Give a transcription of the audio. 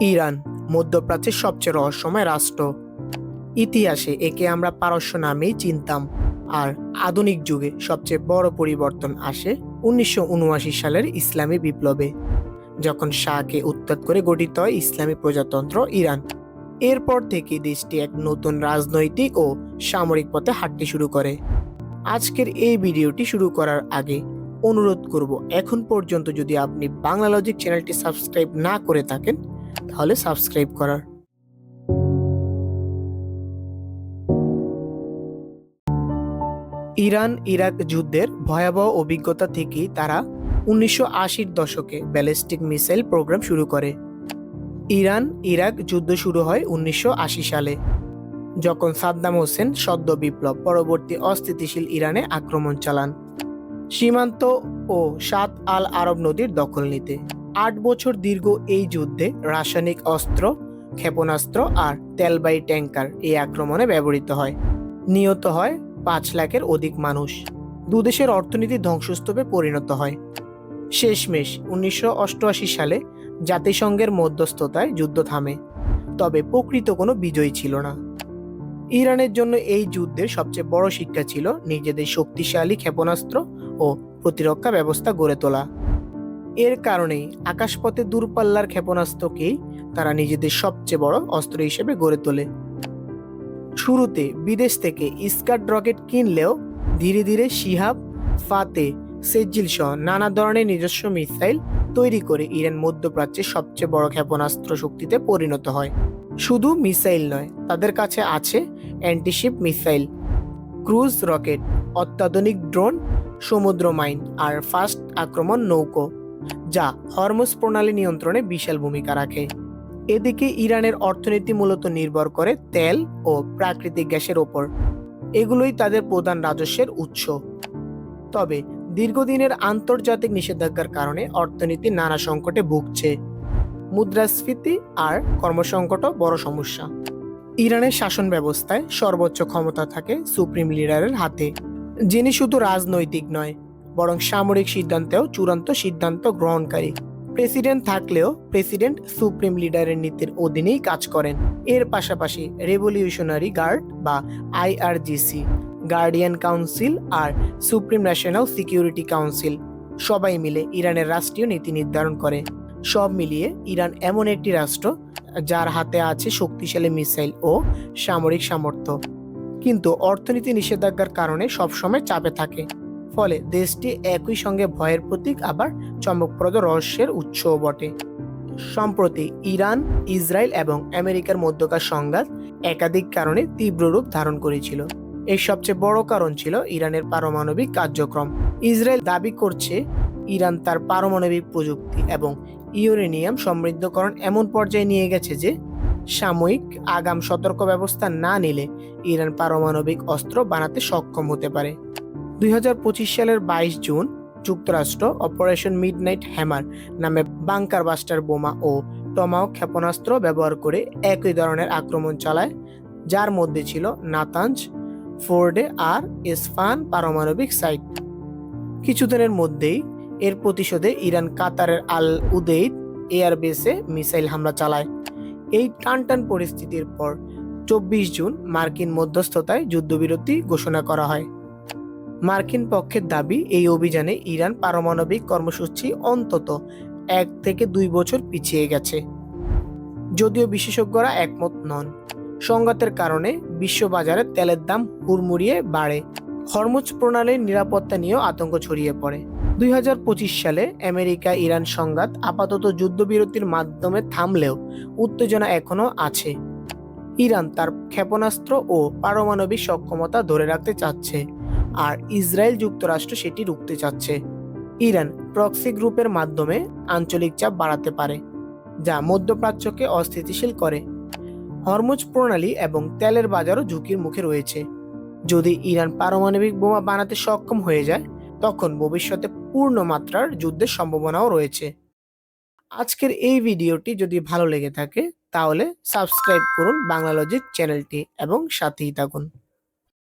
Iran মধ্যপ্রাচ্যের সবচেয়ে রহস্যময় রাষ্ট্র। ইতিহাসে একে আমরা পারস্য নামেই চিনতাম, আর আধুনিক যুগে সবচেয়ে বড় পরিবর্তন আসে 1979 সালের ইসলামী বিপ্লবে, যখন শাহকে উৎখাত করে গঠিত হয় ইসলামী প্রজাতন্ত্র ইরান। এরপর থেকে দেশটি এক নতুন রাজনৈতিক ও সামরিক পথে হাঁটতে শুরু করে। আজকের এই ভিডিওটি শুরু করার আগে অনুরোধ করব, এখন পর্যন্ত যদি আপনি বাংলা লজিক চ্যানেলটি সাবস্ক্রাইব না করে থাকেন তাহলে সাবস্ক্রাইব করার। ইরান ইরাক যুদ্ধের ভয়াবহ অভিজ্ঞতা থেকেই তারা 1980-র দশকে ব্যালিস্টিক মিসাইল প্রোগ্রাম শুরু করে। ইরান ইরাক যুদ্ধ শুরু হয় 1980 সালে, যখন সাদ্দাম হোসেন সদ্য বিপ্লব পরবর্তী অস্থিতিশীল ইরানে আক্রমণ চালান সীমান্ত ও সাত আল আরব নদীর দখল নিতে। 8 বছর দীর্ঘ এই যুদ্ধে রাসায়নিক অস্ত্র, ক্ষেপণাস্ত্র আর তেলবাহী ট্যাঙ্কার এই আক্রমণে ব্যবহৃত হয়। নিহত হয় 5 লাখের অধিক মানুষ। দুদেশের অর্থনীতি ধ্বংসস্তূপে পরিণত হয়। শেষমেশ 1988 সালে জাতিসংঘের মধ্যস্থতায় যুদ্ধ থামে, তবে প্রকৃত কোনো বিজয় ছিল না। ইরানের জন্য এই যুদ্ধের সবচেয়ে বড় শিক্ষা ছিল নিজেদের শক্তিশালী ক্ষেপণাস্ত্র ও প্রতিরক্ষা ব্যবস্থা গড়ে তোলা। এর কারণেই আকাশপথে দূরপাল্লার ক্ষেপণাস্ত্রকেই তারা নিজেদের সবচেয়ে বড় অস্ত্র হিসেবে গড়ে তোলে। শুরুতে বিদেশ থেকে স্কাড রকেট কিনলেও ধীরে ধীরে শিহাব, ফাতে, সেজ্জিল সহ নানা ধরনের নিজস্ব মিসাইল তৈরি করে ইরান মধ্যপ্রাচ্যের সবচেয়ে বড় ক্ষেপণাস্ত্র শক্তিতে পরিণত হয়। শুধু মিসাইল নয়, তাদের কাছে আছে অ্যান্টিশিপ মিসাইল, ক্রুজ রকেট, অত্যাধুনিক ড্রোন, সমুদ্র মাইন আর ফাস্ট আক্রমণ নৌকো, যা হরমুজ প্রণালী নিয়ন্ত্রণে বিশাল ভূমিকা রাখে। এদিকে ইরানের অর্থনীতি মূলত নির্ভর করে তেল ও প্রাকৃতিক গ্যাসের ওপর। এগুলোই তাদের প্রধান রাজস্বের উৎস। তবে দীর্ঘদিনের আন্তর্জাতিক নিষেধাজ্ঞার কারণে অর্থনীতি নানা সংকটে ভুগছে। মুদ্রাস্ফীতি আর কর্মসংকটও বড় সমস্যা। ইরানের শাসন ব্যবস্থায় সর্বোচ্চ ক্ষমতা থাকে সুপ্রিম লিডারের হাতে, যিনি শুধু রাজনৈতিক নয় বরং সামরিক সিদ্ধান্তেও চূড়ান্ত সিদ্ধান্ত গ্রহণকারী। প্রেসিডেন্ট থাকলেও প্রেসিডেন্ট সুপ্রিম লিডারের নীতির অধীনেই কাজ করেন। এর পাশাপাশি রেভলিউশনারি গার্ড বা আইআরজিসি, গার্ডিয়ান কাউন্সিল আর সুপ্রিম ন্যাশনাল সিকিউরিটি কাউন্সিল সবাই মিলে ইরানের রাষ্ট্রীয় নীতি নির্ধারণ করে। সব মিলিয়ে ইরান এমন একটি রাষ্ট্র যার হাতে আছে শক্তিশালী মিসাইল ও সামরিক সামর্থ্য, কিন্তু অর্থনীতি নিষেধাজ্ঞার কারণে সবসময় চাপে থাকে। ফলে দেশটি একই সঙ্গে ভয়ের প্রতীক আবার চমকপ্রদ রহস্যের উৎসও বটে। সম্প্রতি ইরান, ইসরায়েল এবং আমেরিকার মধ্যকার সংঘাত একাধিক কারণে তীব্র রূপ ধারণ করেছিল। এর সবচেয়ে বড় কারণ ছিল ইরানের পারমাণবিক কার্যক্রম। ইসরায়েল দাবি করছে ইরান তার পারমাণবিক প্রযুক্তি এবং ইউরেনিয়াম সমৃদ্ধকরণ এমন পর্যায়ে নিয়ে গেছে যে সাময়িক আগাম সতর্ক ব্যবস্থা না নিলে ইরান পারমাণবিক অস্ত্র বানাতে সক্ষম হতে পারে। 2025 সালের 22 জুন যুক্তরাষ্ট্র অপারেশন মিডনাইট হ্যামার নামে বাংকার বাস্টার বোমা ও টমাহক ক্ষেপণাস্ত্র ব্যবহার করে একই ধরনের আক্রমণ চালায়, যার মধ্যে ছিল নাতাঞ্জ, ফোর্ডে আর ইসফাহান পারমাণবিক সাইট। কিছুদিনের মধ্যেই এর প্রতিশোধে ইরান কাতারের আল উদেইদ এয়ারবেসে মিসাইল হামলা চালায়। এই টানটান পরিস্থিতির পর 24 জুন মার্কিন মধ্যস্থতায় যুদ্ধবিরতি ঘোষণা করা হয়। মার্কিন পক্ষের দাবি, এই অভিযানে ইরান পারমাণবিক কর্মসূচি অন্তত 1 থেকে 2 বছর পিছিয়ে গেছে। যদিও বিশেষজ্ঞরা একমত নন। সংঘাতের কারণে বিশ্ববাজারে তেলের দাম হুড়মুড়িয়ে বাড়ে। হরমুজ প্রণালীর নিরাপত্তা নিয়েও আতঙ্ক ছড়িয়ে পড়ে। 2025 সালে আমেরিকা ইরান সংঘাত আপাতত যুদ্ধবিরতির মাধ্যমে থামলেও উত্তেজনা এখনো আছে। ইরান তার ক্ষেপণাস্ত্র ও পারমাণবিক সক্ষমতা ধরে রাখতে চাচ্ছে, আর ইসরায়েল যুক্তরাষ্ট্র সেটি রুখতে চাচ্ছে। ইরান প্রক্সি গ্রুপের মাধ্যমে আঞ্চলিক চাপ বাড়াতে পারে, যা মধ্যপ্রাচ্যকে অস্থিতিশীল করে। হরমুজ প্রণালী এবং তেলের বাজারও ঝুঁকির মুখে রয়েছে। যদি ইরান পারমাণবিক বোমা বানাতে সক্ষম হয়ে যায়, তখন ভবিষ্যতে পূর্ণ মাত্রার যুদ্ধের সম্ভাবনাও রয়েছে। আজকের এই ভিডিওটি যদি ভালো লেগে থাকে তাহলে সাবস্ক্রাইব করুন বাংলা লজিক চ্যানেলটি এবং সাথেই থাকুন।